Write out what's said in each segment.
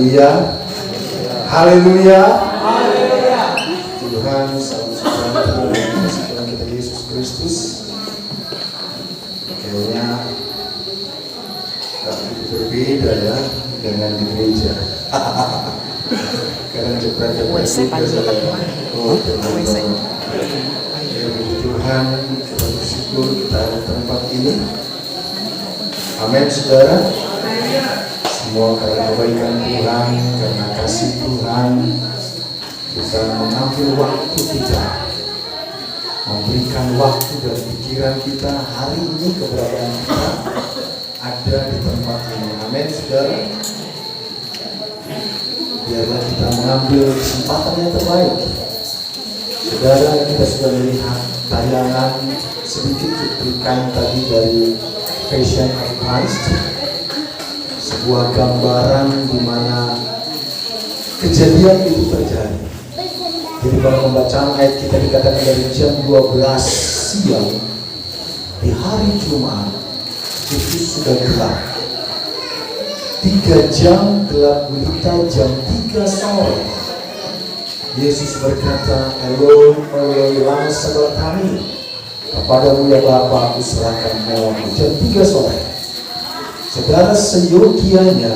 Haleluya. Haleluya. Tuhan, salam sejahtera Tuhan kita Yesus Kristus. Kayaknya gak begitu berbeda ya dengan di gereja. Karena jepret-jepret juga Tuhan, kita bersyukur kita ada tempat ini. Amin, saudara. Semua karena kebaikan Tuhan, karena kasih Tuhan, kita mengambil waktu kita, memberikan waktu dan pikiran kita hari ini, keberadaan kita ada di tempat ini. Amin, saudara. Biarlah kita mengambil kesempatan yang terbaik. Saudara, kita sudah melihat tayangan sedikit cuplikan tadi dari Passion of Christ, sebuah gambaran di mana kejadian itu terjadi. Jadi pada pembacaan ayat kita dikatakan dari jam 12 siang di hari Jumat itu sudah gelap. 3 jam gelap gulita, jam 3 sore Yesus berkata, Eloi, Eloi, lama sabachthani, kepadamu ya Bapa aku serahkan nyawaku. Jam 3 sore. Saudara, seyogianya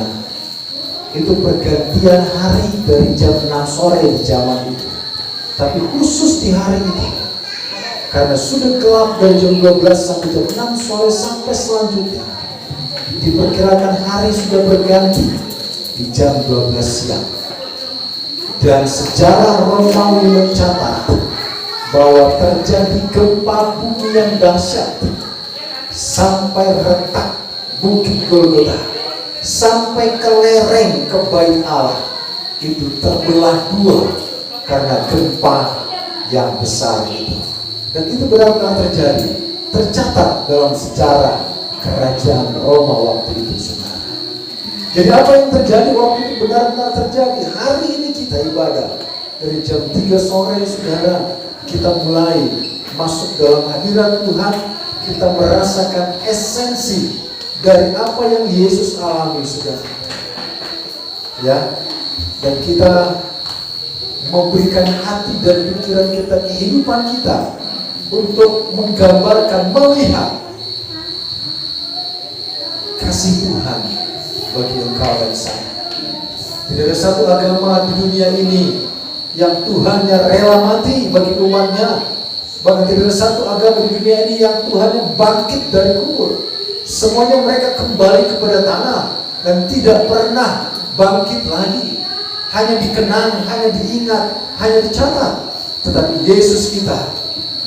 itu pergantian hari dari jam 6 sore di zaman itu. Tapi khusus di hari itu, karena sudah gelap dari jam 12 sampai jam 6 sore sampai selanjutnya, diperkirakan hari sudah berganti di jam 12 siang. Dan sejarah Romawi mencatat bahwa terjadi gempa bumi yang dahsyat sampai retak Bukit Golgota, sampai ke lereng ke Bait Allah itu terbelah 2 karena gempa yang besar itu. Dan itu benar-benar terjadi, tercatat dalam sejarah kerajaan Roma waktu itu, saudara. Jadi apa yang terjadi waktu itu benar-benar terjadi. Hari ini kita ibadah dari jam 3 sore, saudara, kita mulai masuk dalam hadirat Tuhan. Kita merasakan esensi dari apa yang Yesus alami, saudara. Ya, dan kita memberikan hati dan pikiran kita, kehidupan kita untuk menggambarkan, melihat kasih Tuhan bagi engkau dan saya. Tidak ada satu agama di dunia ini yang Tuhannya rela mati bagi umatnya. Bahkan tidak ada satu agama di dunia ini yang Tuhannya bangkit dari kubur. Semuanya mereka kembali kepada tanah dan tidak pernah bangkit lagi. Hanya dikenang, hanya diingat, hanya dicatat. Tetapi Yesus kita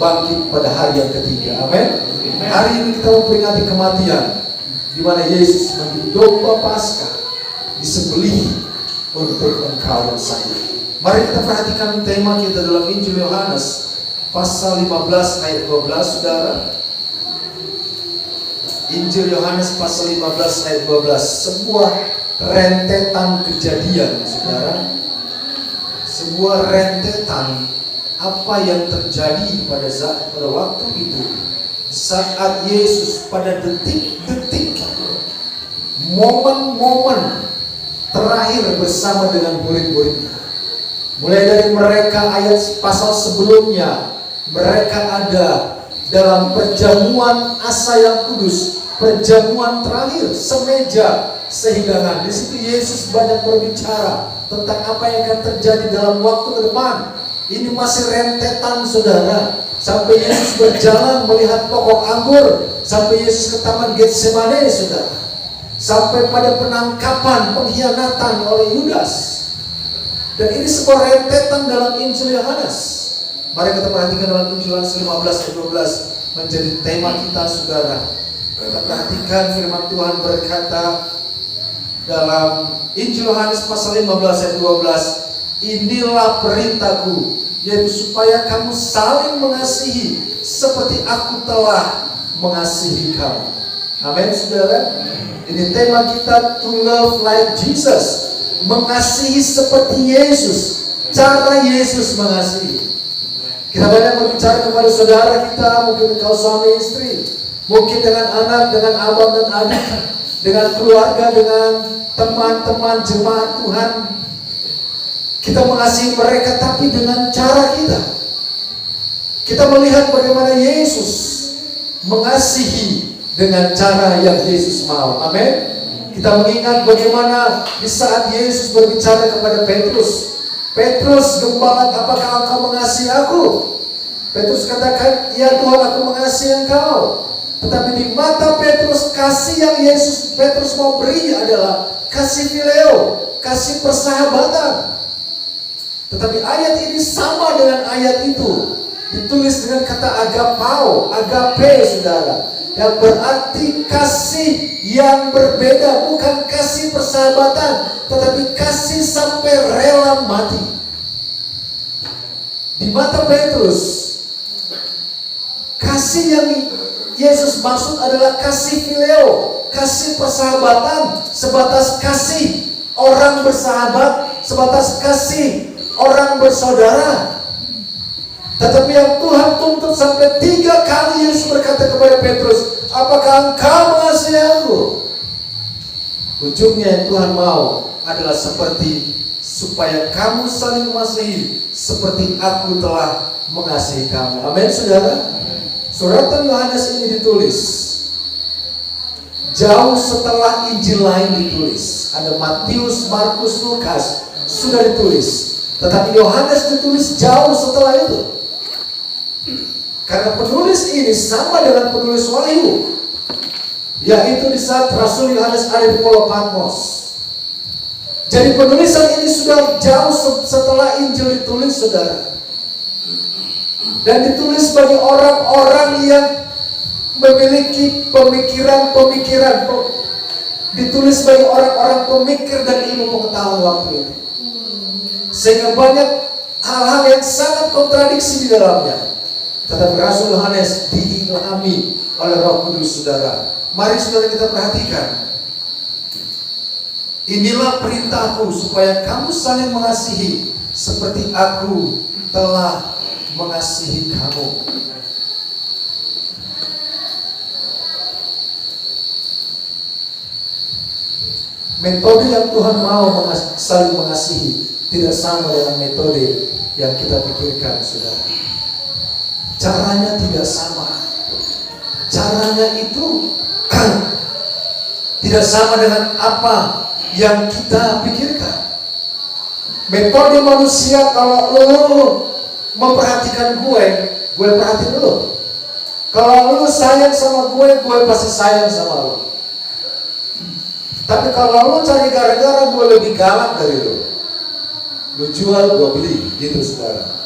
bangkit pada hari yang ketiga. Amin. Hari ini kita memperingati kematian, di mana Yesus menjadi domba Paskah disembelih untuk engkau dan saya. Mari kita perhatikan tema kita dalam Injil Yohanes pasal 15 ayat 12, saudara. Injil Yohanes pasal 15 ayat 12, sebuah rentetan kejadian, saudara. Sebuah rentetan apa yang terjadi pada waktu itu, saat Yesus pada detik-detik, momen-momen terakhir bersama dengan murid-muridnya. Mulai dari mereka ayat pasal sebelumnya, mereka ada dalam perjamuan asa yang kudus, perjamuan terakhir semeja sehidangan. Di situ Yesus banyak berbicara tentang apa yang akan terjadi dalam waktu ke depan. Ini masih rentetan, saudara. Sampai Yesus berjalan melihat pokok anggur, sampai Yesus ke taman Getsemane, saudara. Sampai pada penangkapan, pengkhianatan oleh Yudas. Dan ini sebuah rentetan dalam Injil Yohanes. Mari kita perhatikan dalam Injil Yohanes 15 ayat 12 menjadi tema kita, saudara. Kita perhatikan firman Tuhan berkata dalam Injil Yohanes pasal 15 ayat 12, inilah perintahku, yaitu supaya kamu saling mengasihi seperti aku telah mengasihi kamu. Amin, saudara. Ini tema kita, to love like Jesus, mengasihi seperti Yesus, cara Yesus mengasihi. Kita banyak berbicara kepada saudara kita, mungkin kau suami istri, Mungkin dengan anak, dengan abang dan adik, dengan keluarga, dengan teman-teman jemaat Tuhan. Kita mengasihi mereka tapi dengan cara kita. Kita melihat bagaimana Yesus mengasihi dengan cara yang Yesus mau. Amin. Kita mengingat bagaimana di saat Yesus berbicara kepada Petrus, Petrus, gembala, apakah engkau mengasihi aku? Petrus katakan, ya Tuhan, aku mengasihi engkau. Tetapi di mata Petrus, kasih yang Petrus mau beri adalah kasih phileo, kasih persahabatan. Tetapi ayat ini sama dengan ayat itu, ditulis dengan kata agapao, agape, saudara, yang berarti kasih yang berbeda, bukan kasih persahabatan, tetapi kasih sampai rela mati. Di mata Petrus, kasih yang Yesus maksud adalah kasih phileo, kasih persahabatan, sebatas kasih orang bersahabat, sebatas kasih orang bersaudara. Tetapi yang Tuhan tuntut sampai 3 kali Yesus berkata kepada Petrus, apakah engkau mengasihi aku? Ujungnya yang Tuhan mau adalah seperti supaya kamu saling mengasihi seperti aku telah mengasihi kamu. Amin, saudara. Suratan Yohanes ini ditulis jauh setelah Injil lain ditulis. Ada Matius, Markus, Lukas sudah ditulis, tetapi Yohanes ditulis jauh setelah itu. Karena penulis ini sama dengan penulis Wahyu, yaitu di saat Rasul Yohanes ada di Pulau Patmos. Jadi penulisan ini sudah jauh setelah Injil ditulis, saudara. Dan ditulis bagi orang-orang yang memiliki pemikiran-pemikiran. Ditulis bagi orang-orang pemikir dan ilmu pengetahuan waktu itu. Sehingga banyak hal-hal yang sangat kontradiksi di dalamnya. Tetapi Rasul Yohanes diilhami oleh Roh Kudus, saudara. Mari saudara kita perhatikan. Inilah perintahku supaya kamu saling mengasihi seperti aku telah mengasihi kamu. Metode yang Tuhan mau saling mengasihi tidak sama dengan metode yang kita pikirkan, saudara. Caranya tidak sama. Caranya itu tidak sama dengan apa yang kita pikirkan. Metode manusia, kalau lo memperhatikan gue perhatiin lo. Kalau lo sayang sama gue pasti sayang sama lo. Tapi kalau lo cari gara-gara, gue lebih galak dari lo. Lo jual, gue beli, gitu, saudara.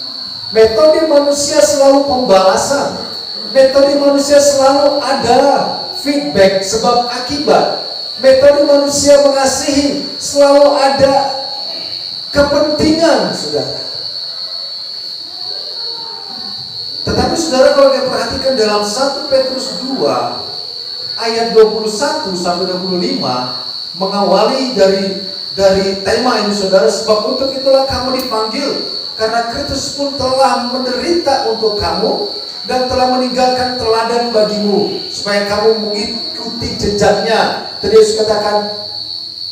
Metode manusia selalu pembalasan. Metode manusia selalu ada feedback sebab akibat. Metode manusia mengasihi selalu ada kepentingan, saudara. Tetapi saudara, kalau kita perhatikan dalam 1 Petrus 2 ayat 21 sampai 25 mengawali dari tema ini, saudara, sebab untuk itulah kamu dipanggil, karena Kristus pun telah menderita untuk kamu dan telah meninggalkan teladan bagimu supaya kamu mengikuti jejaknya. Tadi Yesus katakan,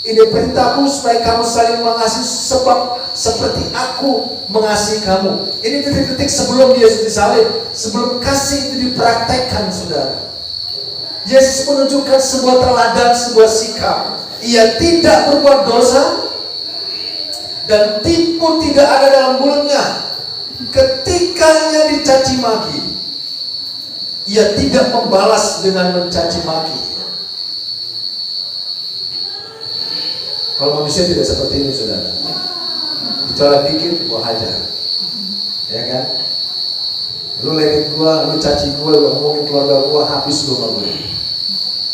ini perintahku supaya kamu saling mengasihi sebab seperti aku mengasihi kamu. Ini detik-detik sebelum Yesus disalib, sebelum kasih itu dipraktekkan, saudara. Yesus menunjukkan sebuah teladan, sebuah sikap. Ia tidak berbuat dosa dan tipu tidak ada dalam mulutnya. Ketika ia dicaci maki, ia tidak membalas dengan mencaci maki. Kalau manusia tidak seperti ini, saudara. Bicara dikit, gua hajar, ya kan? Lu ledek gua, lu caci gua, lu ngomongin keluarga gua, habis lu sama gua.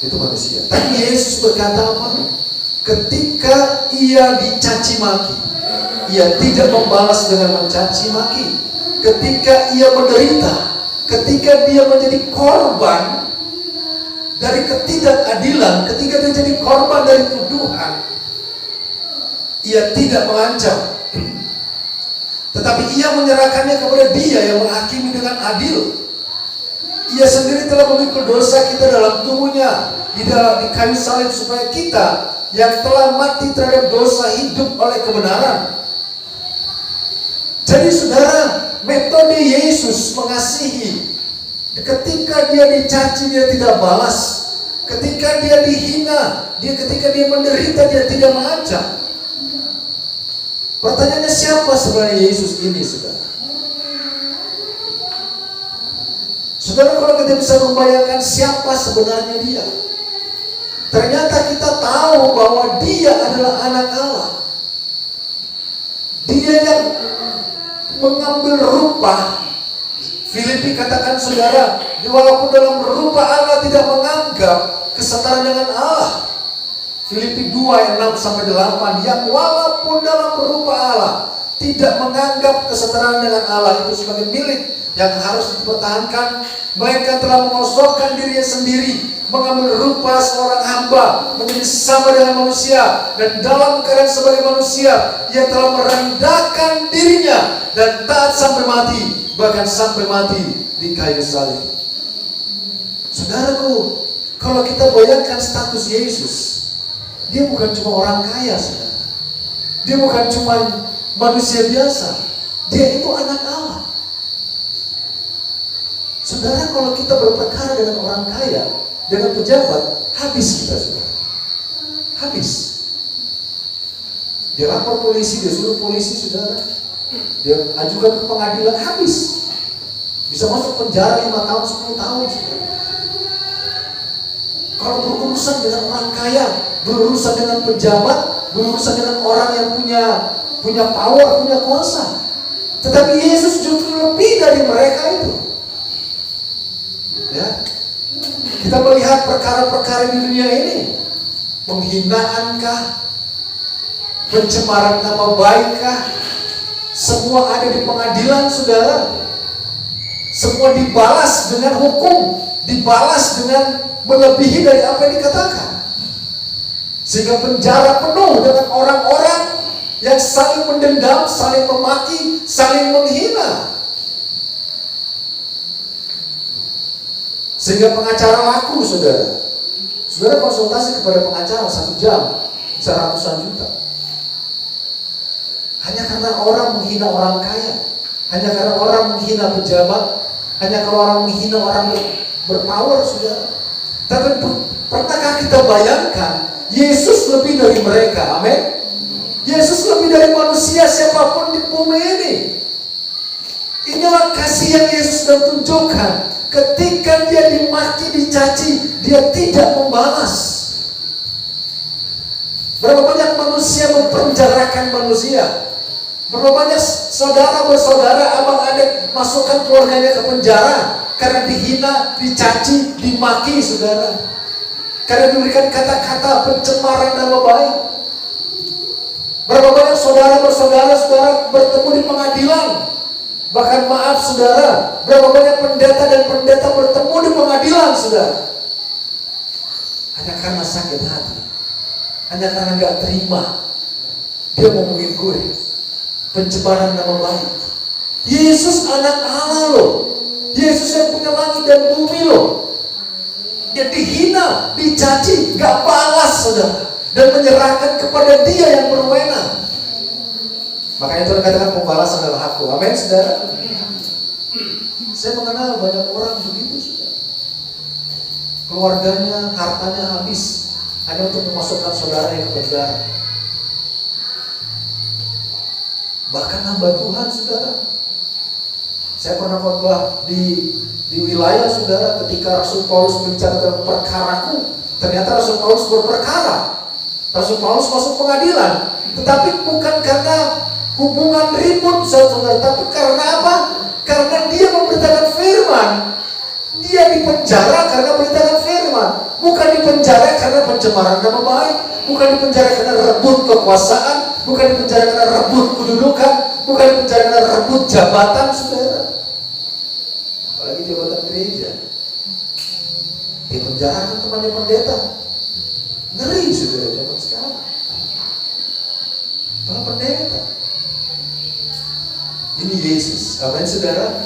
Itu manusia. Tapi Yesus berkata apa? Ketika ia dicaci maki, ia tidak membalas dengan mencaci maki. Ketika ia menderita, ketika dia menjadi korban dari ketidakadilan, ketika dia jadi korban dari tuduhan, ia tidak mengancam, tetapi ia menyerahkannya kepada Dia yang menghakimi dengan adil. Ia sendiri telah memikul dosa kita dalam tubuhnya di kayu salib, supaya kita yang telah mati terhadap dosa hidup oleh kebenaran. Jadi saudara, metode Yesus mengasihi, ketika dia dicaci dia tidak balas, ketika dia dihina, ketika dia menderita dia tidak mengancam. Pertanyaannya, siapa sebenarnya Yesus ini, saudara? Saudara, kalau kita bisa membayangkan siapa sebenarnya dia, ternyata kita tahu bahwa dia adalah anak Allah. Dia yang mengambil rupa. Filipi katakan, saudara, walaupun dalam rupa Allah tidak menganggap kesetaraan dengan Allah. Filipi 2 ayat 6-8, yang walaupun dalam rupa Allah tidak menganggap kesetaraan dengan Allah itu sebagai milik yang harus dipertahankan, melainkan telah mengosongkan dirinya sendiri, mengambil rupa seorang hamba, menjadi sama dengan manusia, dan dalam keadaan sebagai manusia ia telah merendahkan dirinya dan taat sampai mati, bahkan sampai mati di kayu salib. Saudaraku, kalau kita bayangkan status Yesus, dia bukan cuma orang kaya, saudara. Dia bukan cuma manusia biasa, dia itu anak Allah. Saudara, kalau kita berperkara dengan orang kaya, dengan pejabat, habis kita, saudara. Habis. Dia lapor polisi, dia suruh polisi, saudara. Dia ajukan ke pengadilan, habis. Bisa masuk penjara 5 tahun, 10 tahun, saudara. Kalau berurusan dengan orang kaya, berurusan dengan pejabat, berurusan dengan orang yang punya power, punya kuasa. Tetapi Yesus justru lebih dari mereka itu. Ya, kita melihat perkara-perkara di dunia ini, penghinaankah, pencemaran nama baikkah, semua ada di pengadilan, saudara. Semua dibalas dengan hukum, dibalas dengan melebihi dari apa yang dikatakan, sehingga penjara penuh dengan orang-orang yang saling mendendam, saling memaki, saling menghina. Sehingga pengacara laku, saudara. Saudara konsultasi kepada pengacara 1 jam bisa ratusan juta. Hanya karena orang menghina orang kaya, hanya karena orang menghina pejabat, hanya karena orang menghina orang berpower, saudara. Tapi pernahkah kita bayangkan Yesus lebih dari mereka? Amin. Yesus lebih dari manusia siapapun di bumi ini. Inilah kasih yang Yesus sudah tunjukkan. Ketika dia dimaki, dicaci, dia tidak membalas. Berapa banyak manusia mempenjarakan manusia? Berapa banyak saudara bersaudara, abang adik masukkan keluarganya ke penjara karena dihina, dicaci, dimaki, saudara. Karena diberikan kata-kata pencemaran nama baik. Berapa banyak saudara bersaudara, saudara bertemu di pengadilan. Bahkan maaf, saudara, berapa banyak pendeta dan pendeta bertemu di pengadilan, saudara. Hanya karena sakit hati, hanya karena gak terima, dia mau gue. Pencemaran nama baik. Yesus anak Allah loh. Yesus yang punya langit dan bumi loh. Dia dihina, dicaci, gak balas, saudara, dan menyerahkan kepada dia yang berwenang. Makanya Tuhan katakan pembalasan adalah hakku. Amin, saudara. Saya mengenal banyak orang begitu, saudara. Keluarganya, hartanya habis hanya untuk memasukkan saudaranya ke penjara. Bahkan hamba Tuhan, saudara. Saya pernah khotbah di wilayah, saudara, ketika Rasul Paulus bicara tentang perkaraku, ternyata Rasul Paulus berperkara. Rasul Paulus masuk pengadilan, tetapi bukan karena hubungan ribut, saudara, tapi karena apa? Karena dia memberitakan firman. Dia dipenjara karena memberitakan firman, bukan dipenjara karena pencemaran nama baik, bukan dipenjara karena rebut kekuasaan, bukan dipenjara karena rebut kedudukan, bukan dipenjara karena rebut jabatan, saudara. Apalagi jabatan gereja. Dipenjarakan temannya pendeta. Ngeri, saudara, zaman sekarang. Para pendeta. Ini Yesus, amin, saudara.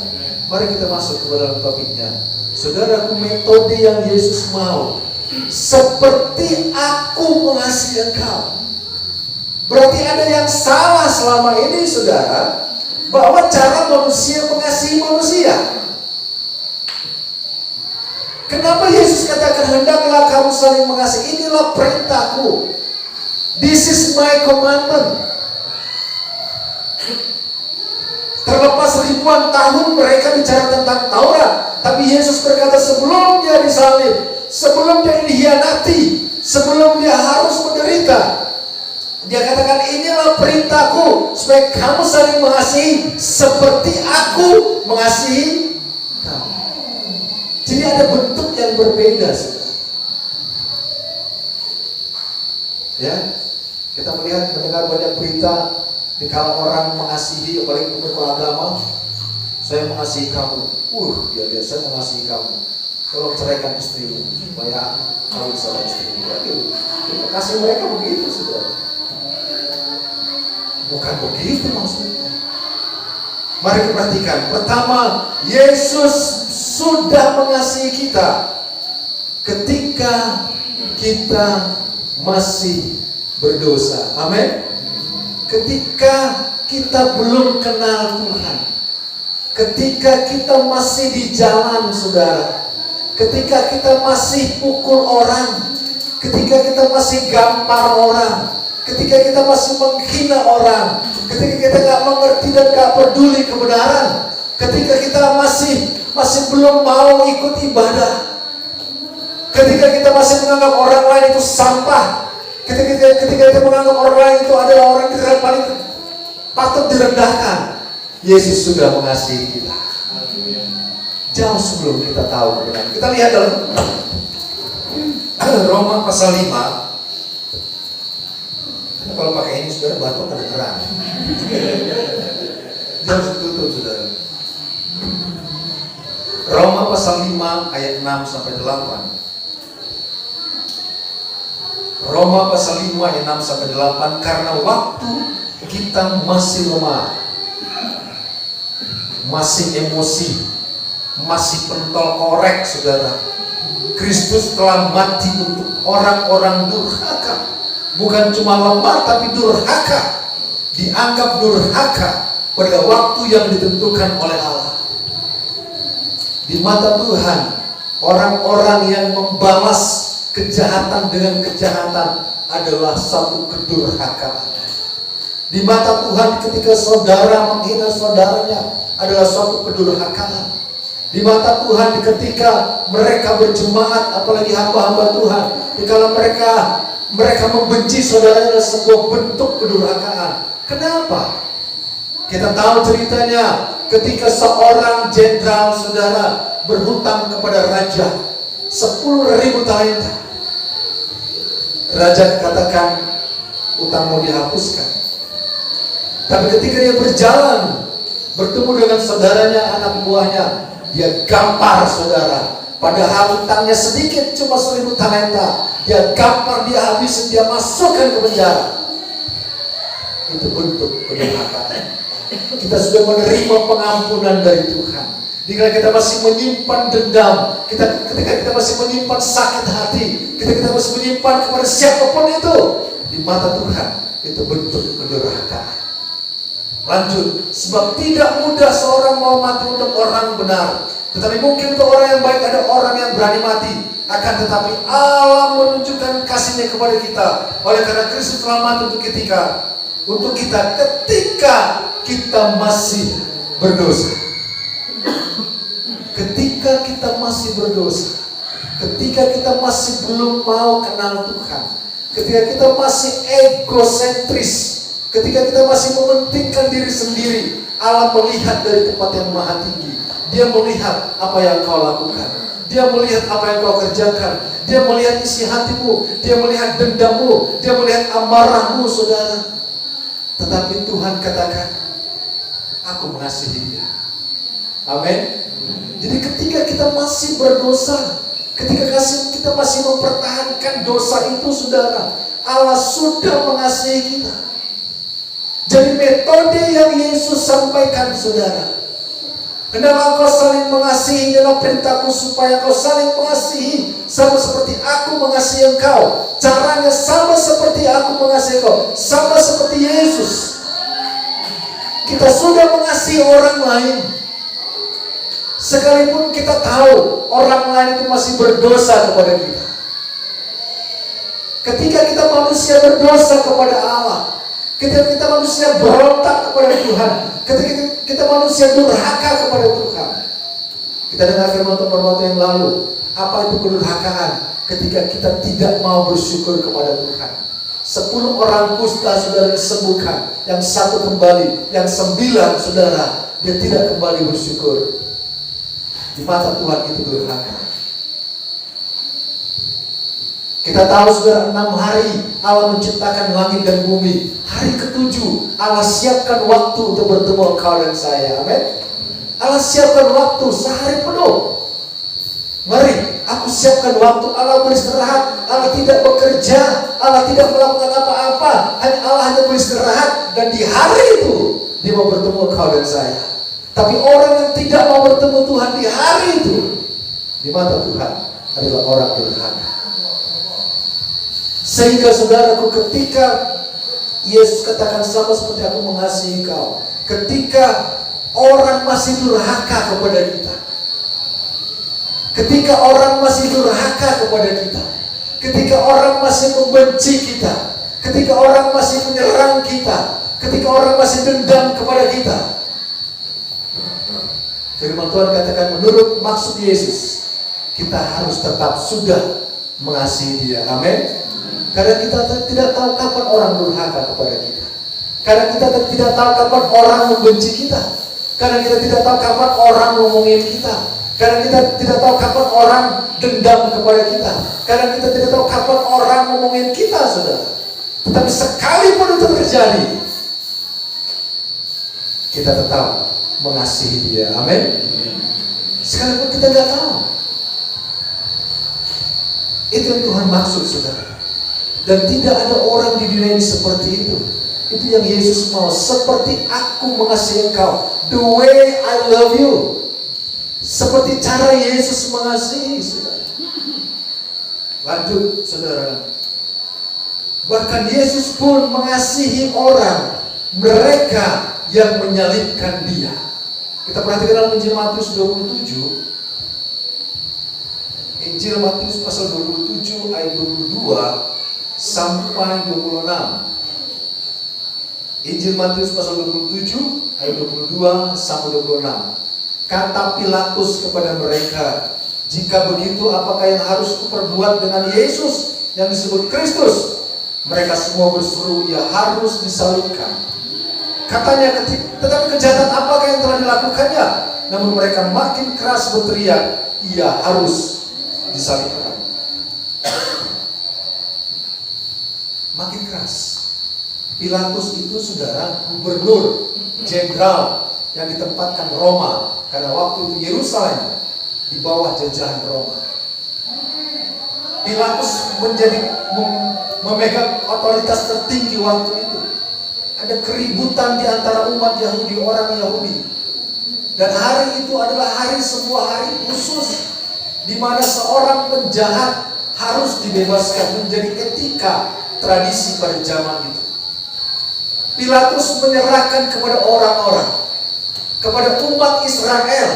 Mari kita masuk ke dalam topiknya. Saudaraku, metode yang Yesus mau, seperti aku mengasihi engkau. Berarti ada yang salah selama ini, saudara, bahwa cara manusia mengasihi manusia. Kenapa Yesus katakan hendaklah kamu saling mengasihi? Inilah perintahku. This is my commandment. Terlepas ribuan tahun mereka bicara tentang Taurat, tapi Yesus berkata sebelum dia disalib, sebelum dia dihianati, sebelum dia harus menderita, dia katakan inilah perintahku supaya kamu saling mengasihi seperti aku mengasihi kamu. Jadi ada bentuk yang berbeda, saudara. Ya, kita mendengar banyak berita. Kalau orang mengasihi, apalagi pemuka agama, saya mengasihi kamu. Dia lihat saya mengasihi kamu. Tolong ceraikan istrimu supaya kawin sama istrimu. Kasih mereka begitu, saudara. Bukan begitu maksudnya. Mari kita perhatikan. Pertama, Yesus sudah mengasihi kita ketika kita masih berdosa. Amin. Ketika kita belum kenal Tuhan, ketika kita masih di jalan, saudara, ketika kita masih pukul orang, ketika kita masih gampar orang, ketika kita masih menghina orang, ketika kita gak mengerti dan gak peduli kebenaran, ketika kita masih belum mau ikut ibadah, ketika kita masih menganggap orang lain itu sampah, ketika kita menganggap orang lain itu adalah orang yang paling patut direndahkan, Yesus sudah mengasihi kita jauh sebelum kita tahu kebenaran. Kita lihat dalam Roma pasal 5. Kalau pakai ini saudara batuk kedengeran. Jangan tutup, saudara. Roma pasal 5 ayat 6 sampai 8. Roma pasal 5 ayat 6 sampai 8. Karena waktu kita masih lemah, masih emosi, masih pentol korek, saudara, Kristus telah mati untuk orang-orang durhaka. Bukan cuma lemah tapi durhaka, dianggap durhaka pada waktu yang ditentukan oleh Allah. Di mata Tuhan, orang-orang yang membalas kejahatan dengan kejahatan adalah satu kedurhakaan. Di mata Tuhan, ketika saudara menghina saudaranya adalah suatu kedurhakaan. Di mata Tuhan, ketika mereka berjemaat, apalagi hamba-hamba Tuhan, kalau mereka membenci saudaranya adalah sebuah bentuk kedurhakaan. Kenapa? Kita tahu ceritanya ketika seorang jenderal, saudara, berhutang kepada raja 10.000 talenta. Raja katakan utangmu dihapuskan. Tapi ketika dia berjalan bertemu dengan saudaranya, anak buahnya, dia gampar, saudara. Padahal utangnya sedikit, cuma 1.000 talenta. Dia gampar, dia habisin, dia masukkan ke penjara. Itu bentuk kedurhakaan. Kita sudah menerima pengampunan dari Tuhan. Jika kita masih menyimpan dendam, ketika kita masih menyimpan sakit hati, ketika kita masih menyimpan kepada siapapun itu, di mata Tuhan itu bentuk kedurhakaan. Lanjut, sebab tidak mudah seorang mau mati untuk orang benar, tetapi mungkin untuk orang yang baik ada orang yang berani mati. Akan tetapi Allah menunjukkan kasih-Nya kepada kita oleh karena Kristus telah mati untuk kita ketika kita masih berdosa. Ketika kita masih berdosa, ketika kita masih belum mau kenal Tuhan, ketika kita masih egosentris, ketika kita masih mementingkan diri sendiri, Allah melihat dari tempat yang maha tinggi. Dia melihat apa yang kau lakukan, Dia melihat apa yang kau kerjakan, Dia melihat isi hatimu, Dia melihat dendammu, Dia melihat amarahmu, saudara. Tetapi Tuhan katakan, aku mengasihi dia. Amin. Jadi ketika kita masih berdosa, ketika kita masih mempertahankan dosa itu, saudara, Allah sudah mengasihi kita. Jadi metode yang Yesus sampaikan, saudara, Hendaklah kau saling mengasihi, ialah perintahku supaya kau saling mengasihi sama seperti aku mengasihi engkau. Caranya sama seperti aku mengasihi engkau, sama seperti Yesus. Kita sudah mengasihi orang lain, sekalipun kita tahu orang lain itu masih berdosa kepada kita. Ketika kita manusia berdosa kepada Allah, ketika kita manusia berontak kepada Tuhan, ketika kita manusia durhaka kepada Tuhan. Kita dengar firman Tuhan waktu yang lalu, apa itu kedurhakaan? Ketika kita tidak mau bersyukur kepada Tuhan. 10 orang kusta saudara disembuhkan, yang 1 kembali, yang 9 saudara dia tidak kembali bersyukur. Di mata Tuhan itu durhaka. Kita tahu saudara, 6 hari Allah menciptakan langit dan bumi. Hari ke-7 Allah siapkan waktu untuk bertemu engkau dan saya. Amin. Allah siapkan waktu sehari penuh. Mari aku siapkan waktu. Allah beristirahat. Allah tidak bekerja. Allah tidak melakukan apa-apa. Allah hanya beristirahat. Dan di hari itu dia mau bertemu engkau dan saya. Tapi orang yang tidak mau bertemu Tuhan di hari itu, di mata Tuhan adalah orang durhaka. Sehingga saudaraku, ketika Yesus katakan sama seperti aku mengasihi engkau, ketika orang masih durhaka kepada kita, ketika orang masih durhaka kepada kita, ketika orang masih membenci kita, ketika orang masih menyerang kita, ketika orang masih dendam kepada kita, firman Tuhan katakan menurut maksud Yesus, kita harus tetap sudah mengasihi dia. Amin. Karena kita tidak tahu kapan orang durhaka kepada kita. Karena kita tidak tahu kapan orang membenci kita. Karena kita tidak tahu kapan orang ngomongin kita. Karena kita tidak tahu kapan orang dendam kepada kita. Karena kita tidak tahu kapan orang ngomongin kita, saudara. Tetapi sekalipun itu terjadi, kita tetap mengasihi dia. Amin. Sekalipun kita tidak tahu. Itu yang Tuhan maksud, saudara. Dan tidak ada orang di dunia ini seperti itu. Itu yang Yesus mau. Seperti aku mengasihi engkau, the way I love you. Seperti cara Yesus mengasihi, saudara. Lanjut, saudara. Bahkan Yesus pun mengasihi orang, mereka yang menyalibkan dia. Kita perhatikan dalam Injil Matius 27. Injil Matius pasal 27 ayat 22 sampai 26. Injil Matius pasal 27 ayat 22 sampai 26. Kata Pilatus kepada mereka, jika begitu apakah yang harus kuperbuat dengan Yesus yang disebut Kristus? Mereka semua berseru, ia harus disalibkan. Katanya, tetapi kejahatan apakah yang telah dilakukannya? Namun mereka makin keras berteriak, ia harus disalibkan. Makin keras. Pilatus itu, saudara, gubernur jenderal yang ditempatkan Roma, karena waktu itu Yerusalem di bawah jajahan Roma. Pilatus memegang otoritas tertinggi waktu itu. Ada keributan di antara umat Yahudi, orang Yahudi. Dan hari itu adalah sebuah hari khusus di mana seorang penjahat harus dibebaskan, menjadi etika tradisi pada zaman itu. Pilatus menyerahkan kepada orang-orang, kepada umat Israel,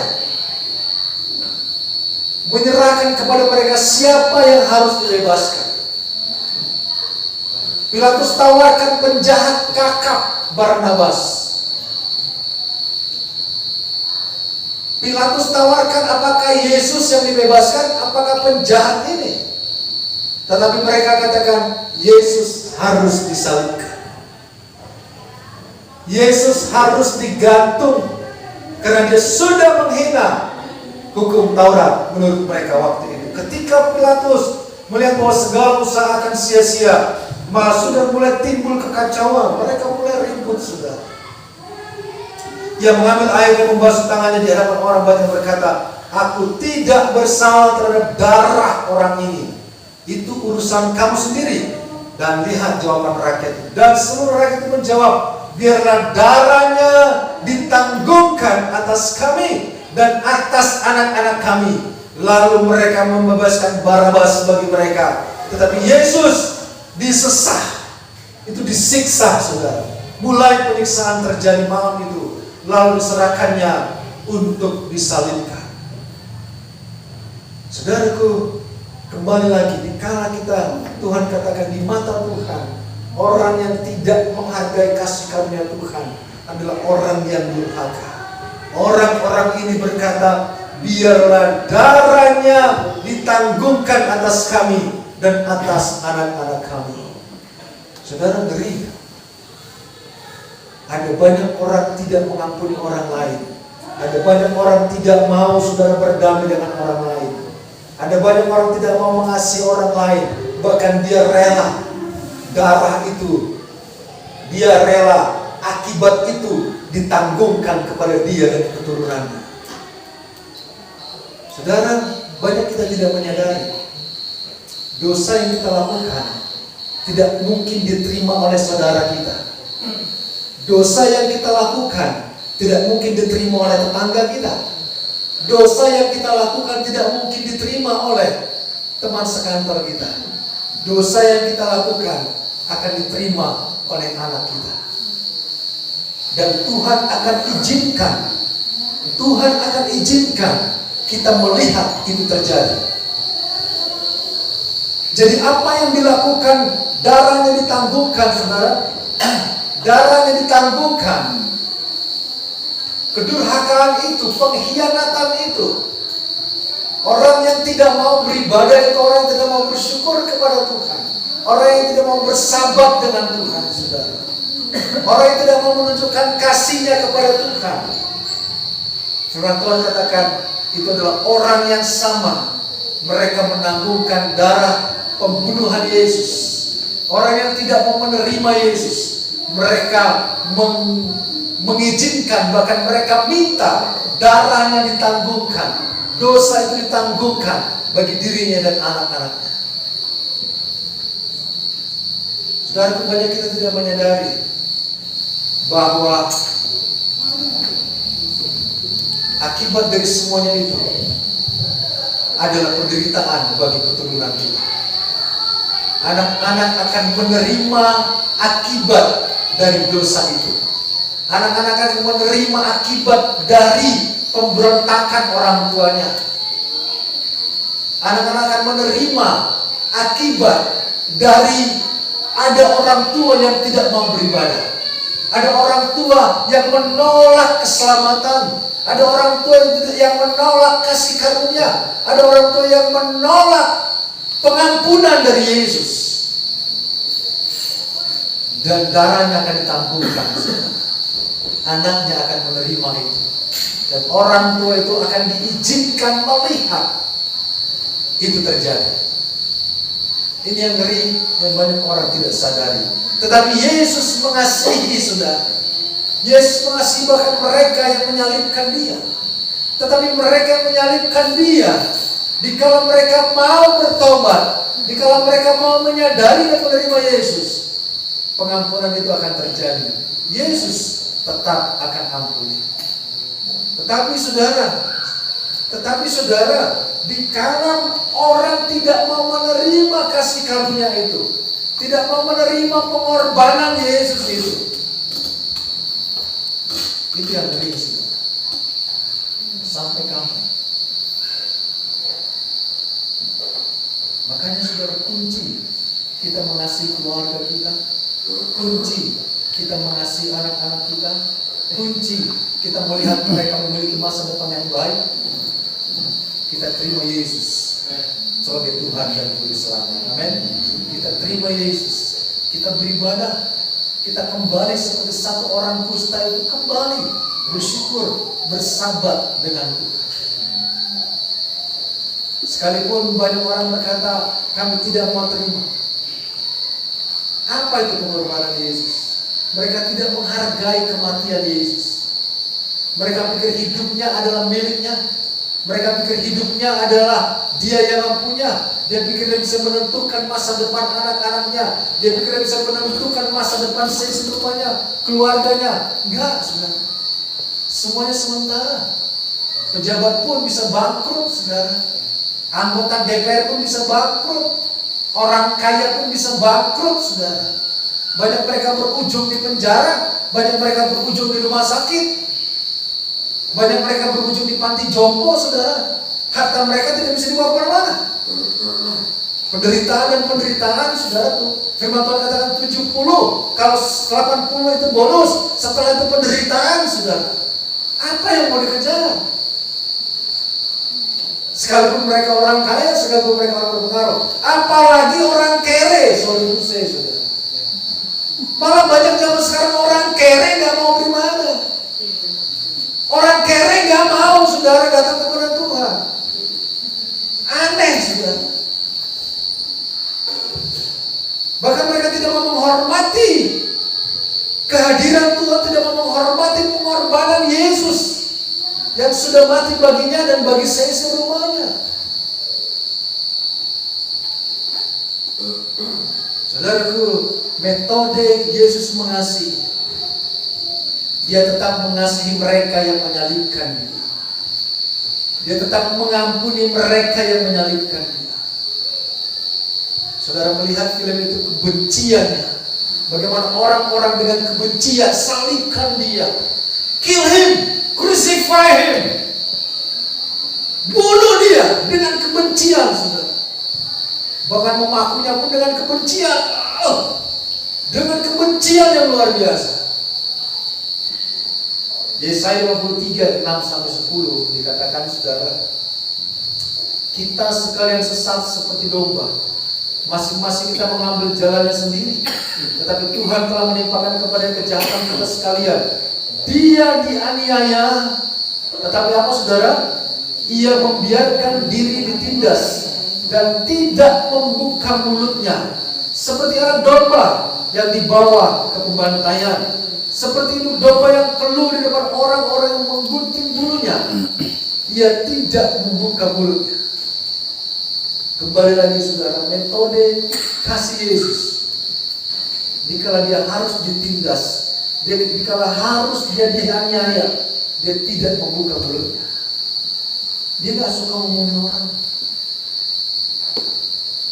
menyerahkan kepada mereka siapa yang harus dibebaskan. Pilatus tawarkan penjahat kakap Barnabas. Pilatus tawarkan apakah Yesus yang dibebaskan, apakah penjahat ini. Tetapi mereka katakan Yesus harus disalibkan. Yesus harus digantung karena dia sudah menghina hukum Taurat menurut mereka waktu itu. Ketika Pilatus melihat bahwa segala usaha akan sia-sia, malah sudah mulai timbul kekacauan, mereka mulai ribut, saudara. Yang mengambil air dan membasuh tangannya di hadapan orang banyak berkata, aku tidak bersalah terhadap darah orang ini. Itu urusan kamu sendiri. Dan lihat jawaban rakyat. Dan seluruh rakyat itu menjawab, biarlah darahnya ditanggungkan atas kami dan atas anak-anak kami. Lalu mereka membebaskan Barabas bagi mereka. Tetapi Yesus disesah, itu disiksa, saudara. Mulai penyiksaan terjadi malam itu, lalu diserahkannya untuk disalibkan. Saudaraku, kembali lagi, dikala kita, Tuhan katakan di mata Tuhan, orang yang tidak menghargai kasih karunia Tuhan adalah orang yang durhaka. Orang-orang ini berkata, biarlah darahnya ditanggungkan atas kami dan atas anak-anak kami. Saudara, ngeri. Ada banyak orang tidak mengampuni orang lain. Ada banyak orang tidak mau saudara berdamai dengan orang lain. Ada banyak orang tidak mau mengasihi orang lain. Bahkan dia rela darah itu, dia rela akibat itu ditanggungkan kepada dia dan keturunannya. Saudara, banyak kita tidak menyadari dosa yang kita lakukan tidak mungkin diterima oleh saudara kita. Dosa yang kita lakukan tidak mungkin diterima oleh tetangga kita. Dosa yang kita lakukan tidak mungkin diterima oleh teman sekantor kita. Dosa yang kita lakukan akan diterima oleh anak kita. Dan Tuhan akan izinkan kita melihat itu terjadi. Jadi apa yang dilakukan, darahnya ditanggungkan, saudara. Darahnya ditanggungkan. Kedurhakaan itu, pengkhianatan itu. Orang yang tidak mau beribadah itu orang yang tidak mau bersyukur kepada Tuhan. Orang yang tidak mau bersahabat dengan Tuhan, saudara. Orang yang tidak mau menunjukkan kasihnya kepada Tuhan. Firman Tuhan katakan, itu adalah orang yang sama. Mereka menanggungkan darah pembunuhan Yesus. Orang yang tidak mau menerima Yesus, mereka mengizinkan, bahkan mereka minta darahnya ditanggungkan, dosa itu ditanggungkan bagi dirinya dan anak-anaknya. Saudara, banyak kita tidak menyadari bahwa akibat dari semuanya itu adalah penderitaan bagi keturunan kita. Anak-anak akan menerima akibat dari dosa itu. Anak-anak akan menerima akibat dari pemberontakan orang tuanya. Anak-anak akan menerima akibat dari ada orang tua yang tidak mau beribadah. Ada orang tua yang menolak keselamatan. Ada orang tua yang menolak kasih karunia. Ada orang tua yang menolak pengampunan dari Yesus. Dan darahnya akan ditanggungkan. Anaknya akan menerima itu. Dan orang tua itu akan diizinkan melihat itu terjadi. Ini yang ngeri, yang banyak orang tidak sadari. Tetapi Yesus mengasihi, saudara. Yesus mengasihi bahkan mereka yang menyalibkan dia. Tetapi mereka yang menyalibkan dia, dikala mereka mau bertobat, dikala mereka mau menyadari dan menerima Yesus, pengampunan itu akan terjadi. Yesus tetap akan ampuni. Tetapi saudara, dikala orang tidak mau menerima kasih karunia itu, tidak mau menerima pengorbanan Yesus itu yang ngeri, saudara. Sampai kapan? Makanya saudara, kunci kita mengasihi keluarga kita, kunci kita mengasihi anak-anak kita, kunci kita melihat mereka memiliki masa depan yang baik, kita terima Yesus sebagai Tuhan dan Juru Selamat. Amin. Kita terima Yesus, kita beribadah, kita kembali seperti satu orang kusta itu, kembali bersyukur, bersahabat dengan Tuhan. Sekalipun banyak orang berkata, kami tidak mau terima. Apa itu pengorbanan Yesus? Mereka tidak menghargai kematian Yesus. Mereka pikir hidupnya adalah miliknya. Mereka pikir hidupnya adalah dia yang punya. Dia pikir dia bisa menentukan masa depan anak-anaknya. Dia pikir dia bisa menentukan masa depan seisi rumahnya, keluarganya. Enggak, saudara. Semuanya sementara. Pejabat pun bisa bangkrut, saudara. Anggota DPR pun bisa bangkrut. Orang kaya pun bisa bangkrut, saudara. Banyak mereka berujung di penjara. Banyak mereka berujung di rumah sakit. Banyak mereka berujung di panti jompo, saudara. Harta mereka tidak bisa dibawa kemana-mana. Penderitaan dan penderitaan, saudara tuh. Firman Tuhan katakan 70. Kalau 80 itu bonus. Setelah itu penderitaan, saudara. Apa yang mau dikejar? Sekalipun mereka orang kaya, sekalipun mereka orang berpengaruh. Apalagi orang kere, saudara. Malah banyak zaman sekarang orang kere gak mau beribadah. Orang kere gak mau, saudara, datang kepada Tuhan. Aneh, saudara. Bahkan mereka tidak mau menghormati kehadiran Tuhan, tidak mau menghormati pengorbanan Yesus yang sudah mati baginya dan bagi seisi rumahnya. Saudaraku, metode Yesus mengasihi, dia tetap mengasihi mereka yang menyalibkan dia. Dia tetap mengampuni mereka yang menyalibkan dia. Saudara melihat film itu kebenciannya. Bagaimana orang-orang dengan kebencian salibkan dia. Kill him, crucify him. Bunuh dia dengan kebencian, saudara. Bahkan memakunya pun dengan kebencian. Dengan kebencian yang luar biasa. Yesaya 53, 6-10 dikatakan, saudara, kita sekalian sesat seperti domba. Masing-masing kita mengambil jalannya sendiri. Tetapi Tuhan telah menimpakan kepada kejahatan kita sekalian. Dia dianiaya. Tetapi apa, saudara? Ia membiarkan diri ditindas dan tidak membuka mulutnya. Seperti anak domba yang dibawa ke pembantaian. Seperti induk domba yang keluh di depan orang-orang yang menggunting bulunya. Ia tidak membuka mulutnya. Kembali lagi, saudara, metode kasih Yesus. Dikala dia harus ditindas, dikala harus dia dianiaya, dia tidak membuka mulutnya. Dia gak suka ngomongin orang.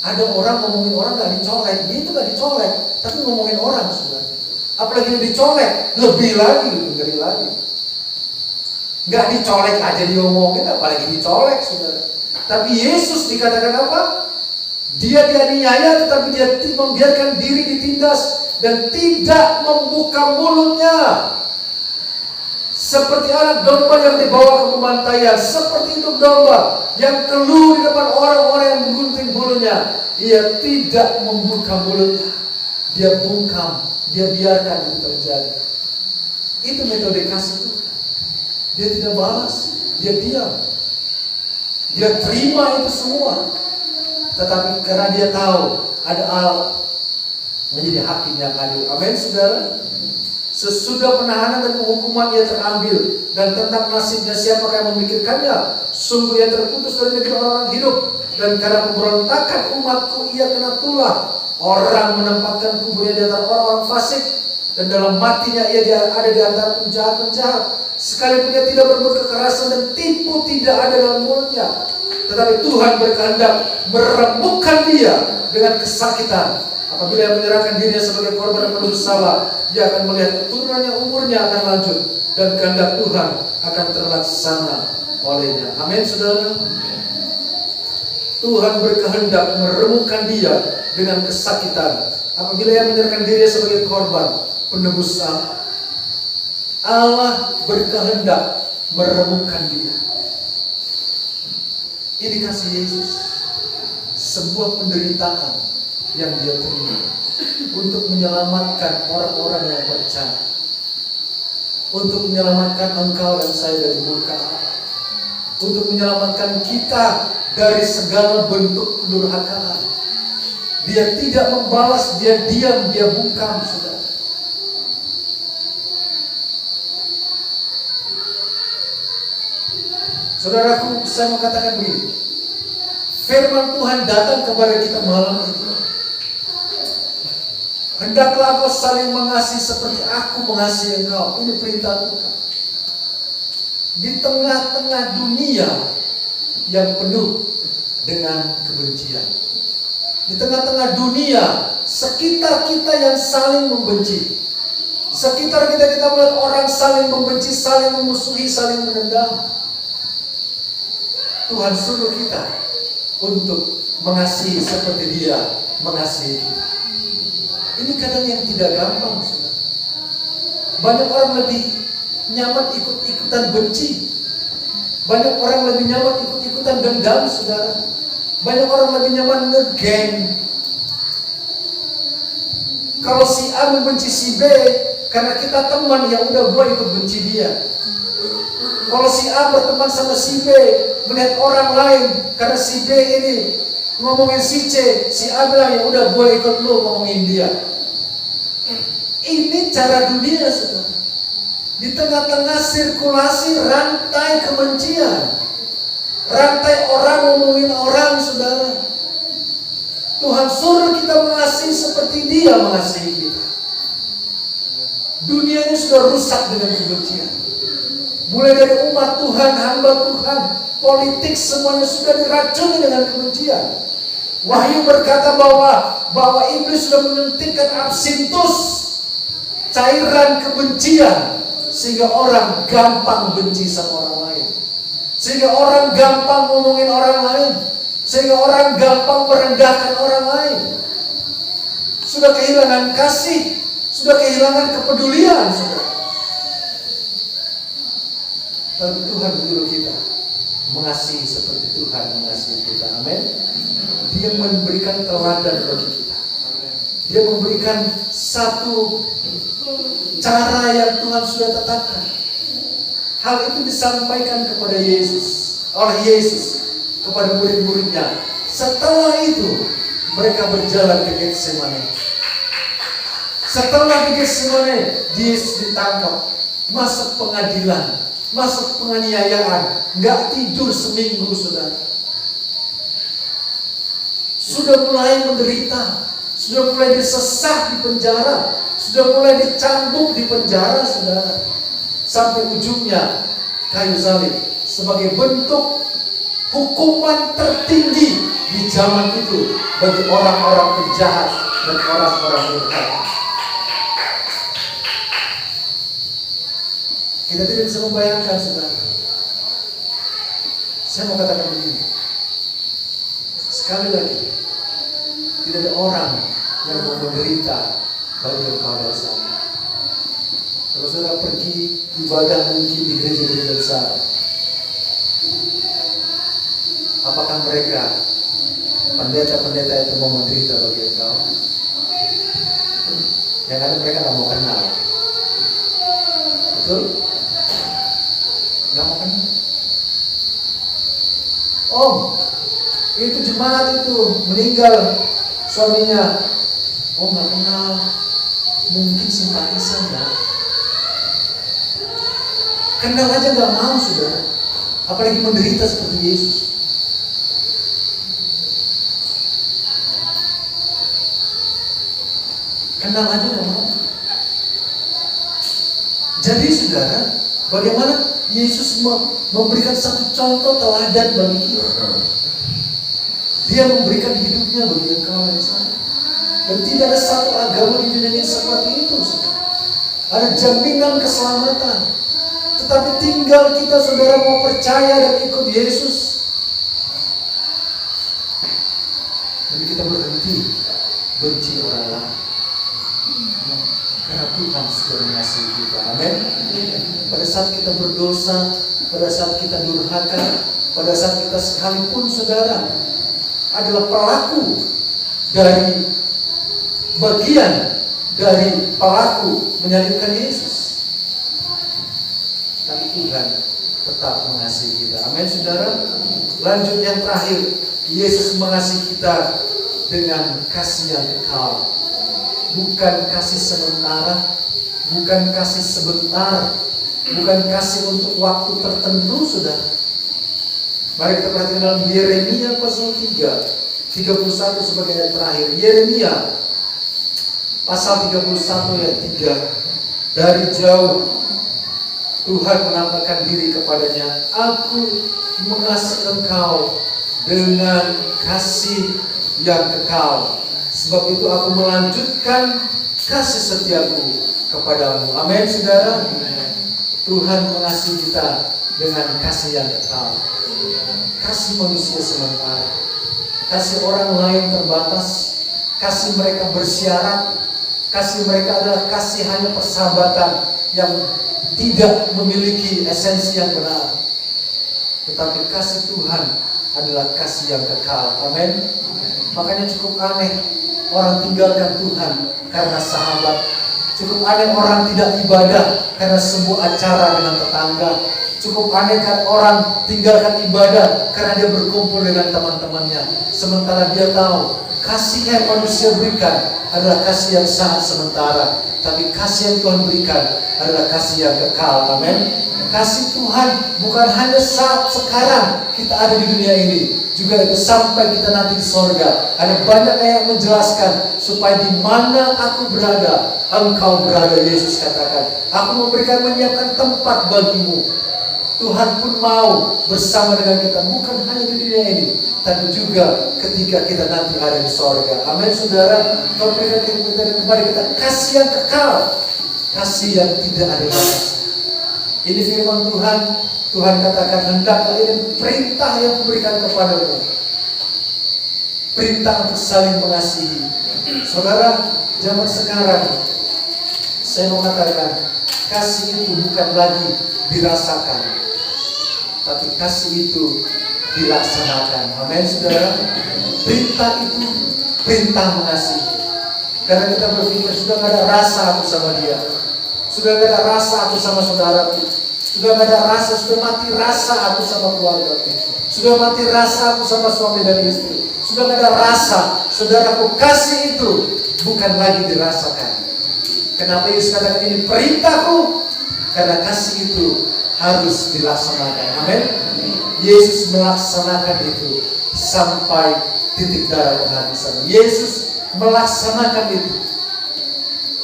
Ada orang ngomongin orang gak dicolek. Dia itu gak dicolek, tapi ngomongin orang, saudara. Apalagi dia dicolek, lebih lagi, ngeri lagi. Gak dicolek aja dia ngomongin, apalagi dicolek, saudara. Tapi Yesus dikatakan apa? Dia dianiaya tetapi dia membiarkan diri ditindas dan tidak membuka mulutnya. Seperti anak domba yang dibawa ke pembantaian, seperti induk domba yang keluh di depan orang-orang yang menggunting bulunya. Ia tidak membuka mulutnya. Dia bungkam, dia biarkan itu terjadi. Itu metode kasih Tuhan. Dia tidak balas, dia diam. Dia terima itu semua. Tetapi karena dia tahu ada Allah menjadi hakim yang adil. Amin, saudara. Sesudah penahanan dan penghukuman ia terambil, dan tentang nasibnya siapakah yang memikirkannya? Sungguh ia terputus dari negeri orang hidup, dan karena pemberontakan umatku ia kena tulah. Orang menempatkan kuburnya di antara orang-orang fasik, dan dalam matinya ia ada di antara penjahat-penjahat. Sekalipun dia tidak berbuat kekerasan dan tipu tidak ada dalam mulutnya, tetapi Tuhan berkehendak meremukkan dia dengan kesakitan. Apabila dia menyerahkan dirinya sebagai korban dan penebus salah, dia akan melihat keturunannya, umurnya akan lanjut, dan kehendak Tuhan akan terlaksana olehnya. Amin, saudara. Tuhan berkehendak meremukkan dia dengan kesakitan. Apabila dia menyerahkan dirinya sebagai korban penebus salah, Allah berkehendak meremukkan dia. Ini kasih Yesus. Sebuah penderitaan yang dia terima untuk menyelamatkan orang-orang yang percaya, untuk menyelamatkan engkau dan saya dari murka Allah, untuk menyelamatkan kita dari segala bentuk kedurhakaan. Dia tidak membalas, dia diam, dia bungkam, saudara. Saudaraku, saya mau katakan begini. Firman Tuhan datang kepada kita malam itu. Hendaklah kau saling mengasihi seperti aku mengasihi engkau. Ini perintah Tuhan. Di tengah-tengah dunia yang penuh dengan kebencian. Di tengah-tengah dunia, sekitar kita yang saling membenci. Sekitar kita melihat orang saling membenci, saling memusuhi, saling menendang. Tuhan suruh kita untuk mengasihi seperti Dia mengasihi kita. Ini kadang yang tidak gampang, saudara. Banyak orang lebih nyaman ikut-ikutan benci. Banyak orang lebih nyaman ikut-ikutan dendam, saudara. Banyak orang lebih nyaman ngegeng. Kalau si A membenci si B, karena kita teman, ya udah gue ikut benci dia. Kalau si A berteman sama si B, melihat orang lain, karena si B ini ngomongin si C, si A bilang ya udah gue ikut lu ngomongin dia. Ini cara dunia, saudara. Di tengah-tengah sirkulasi rantai kebencian, rantai orang ngomongin orang, saudara. Tuhan suruh kita mengasihi seperti Dia mengasihi kita. Dunia ini sudah rusak dengan kebencian. Mulai dari umat Tuhan, hamba Tuhan, politik, semuanya sudah diracuni dengan kebencian. Wahyu berkata bahwa iblis sudah menyuntikkan absintus, cairan kebencian, sehingga orang gampang benci sama orang lain, sehingga orang gampang ngomongin orang lain, sehingga orang gampang merendahkan orang lain. Sudah kehilangan kasih, sudah kehilangan kepedulian, saudara. Tapi Tuhan menyuruh kita mengasihi seperti Tuhan mengasihi kita. Amin. Dia memberikan teladan bagi kita. Dia memberikan satu cara yang Tuhan sudah tetapkan. Hal itu disampaikan kepada Yesus, oleh Yesus kepada murid-muridnya. Setelah itu mereka berjalan ke Getsemane. Setelah di Getsemane, Yesus ditangkap, masuk pengadilan, masuk penganiayaan, nggak tidur seminggu, saudara. Sudah mulai menderita, sudah mulai disesak di penjara, sudah mulai dicambuk di penjara, saudara. Sampai ujungnya kayu salib sebagai bentuk hukuman tertinggi di zaman itu bagi orang-orang penjahat dan orang-orang murtad. Kita tidak bisa membayangkan, saudara. Saya mau katakan begini. Sekali lagi, tidak ada orang yang mau menderita bagi engkau dari sana. Kalau saudara pergi ibadah mungkin di gereja-gereja besar, apakah mereka, pendeta-pendeta itu mau menderita bagi engkau? Yang ada mereka nggak mau kenal. Betul? Nggak mau kenal. Om, itu jemaat itu meninggal suaminya. Oh, nggak kenal. Mungkin simpatisan, ya. Kenal aja nggak mau, saudara. Apalagi menderita seperti Yesus. Kenal aja nggak mau. Jadi, saudara, bagaimana Yesus memberikan satu contoh teladan bagi kita. Dia memberikan hidupnya bagi engkau dan saya. Dan tidak ada satu agama di dunia ini seperti itu, saudara. Ada jaminan keselamatan. Tetapi tinggal kita, saudara, mau percaya dan ikut Yesus. Jadi kita berhenti benci orang lain. Karena Tuhan sudah mengasihi kita. Amin. Pada saat kita berdosa, pada saat kita durhaka, pada saat kita sekalipun, saudara, adalah pelaku dari bagian dari pelaku menyalibkan Yesus, tapi Tuhan tetap mengasihi kita. Amin, saudara. Lanjut yang terakhir, Yesus mengasihi kita dengan kasih yang kekal. Bukan kasih sementara, bukan kasih sebentar, bukan kasih untuk waktu tertentu, saudara. Mari kita perhatikan dalam Yeremia pasal 31 sebagai ayat terakhir. Yeremia pasal 31 ayat 3. Dari jauh Tuhan menampakkan diri kepadanya, aku mengasihi engkau dengan kasih yang kekal. Sebab itu aku melanjutkan kasih setiaku kepadamu. Amin, saudara. Tuhan mengasihi kita dengan kasih yang kekal. Kasih manusia sementara, kasih orang lain terbatas, kasih mereka bersyarat, kasih mereka adalah kasih hanya persahabatan yang tidak memiliki esensi yang benar. Tetapi kasih Tuhan adalah kasih yang kekal. Amin. Makanya cukup aneh orang tinggalkan Tuhan karena sahabat. Cukup aneh orang tidak ibadah karena sebuah acara dengan tetangga. Cukup aneh kan orang tinggalkan ibadah karena dia berkumpul dengan teman-temannya. Sementara dia tahu kasih yang manusia berikan adalah kasih yang sangat sementara. Tapi kasih yang Tuhan berikan adalah kasih yang kekal. Amin. Kasih Tuhan bukan hanya saat sekarang kita ada di dunia ini, juga itu sampai kita nanti di sorga. Ada banyak ayat menjelaskan supaya di mana aku berada, engkau berada. Yesus katakan, aku menyiapkan tempat bagimu. Tuhan pun mau bersama dengan kita, bukan hanya di dunia ini, tapi juga ketika kita nanti ada di sorga. Amin, saudara. Tuhan berikan kepada kita kasih yang kekal, kasih yang tidak ada batas. Ini firman Tuhan. Tuhan katakan, hendaklah ini perintah yang kuberikan kepadamu, perintah untuk saling mengasihi. Saudara, zaman sekarang saya mau katakan, kasih itu bukan lagi dirasakan, tapi kasih itu dilaksanakan. Amin, saudara. Perintah itu perintah mengasihi. Karena kita berpikir, sudah gak ada rasa aku sama dia, sudah gak ada rasa aku sama saudaraku, sudah gak ada rasa, sudah mati rasa aku sama keluargaku, sudah mati rasa aku sama suami dan istri, sudah gak ada rasa. Saudaraku, kasih itu bukan lagi dirasakan. Kenapa Yesus katakan ini perintahku? Karena kasih itu harus dilaksanakan. Amin. Yesus melaksanakan itu sampai titik darah penghabisan. Yesus melaksanakan itu.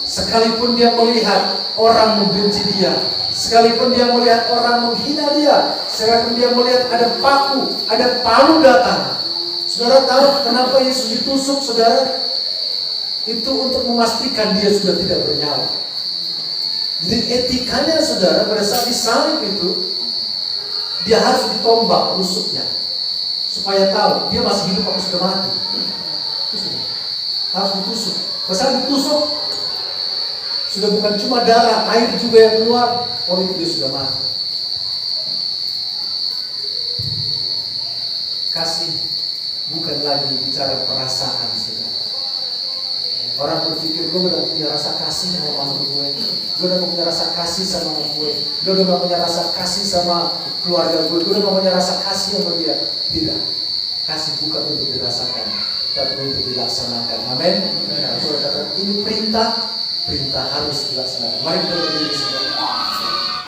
Sekalipun dia melihat orang membenci dia, sekalipun dia melihat orang menghina dia, sekalipun dia melihat ada paku, ada palu datang. Saudara tahu kenapa Yesus ditusuk, saudara? Itu untuk memastikan dia sudah tidak bernyawa. Jadi etikanya, saudara, pada saat disalib itu, dia harus ditombak rusuknya, supaya tahu dia masih hidup atau sudah mati. Harus ditusuk. Pada saat ditusuk, sudah bukan cuma darah, air juga yang keluar. Oh, itu dia sudah mati. Kasih bukan lagi bicara perasaan, saudara. Orang berpikir, gue udah punya rasa kasih sama makhluk gue udah punya rasa kasih sama gue udah punya rasa kasih sama keluarga gue udah punya rasa kasih sama dia. Tidak. Kasih bukan untuk dirasakan, tapi untuk dilaksanakan. Amin. Nah, ini perintah harus dilaksanakan. Mari kita berdiri, saudara.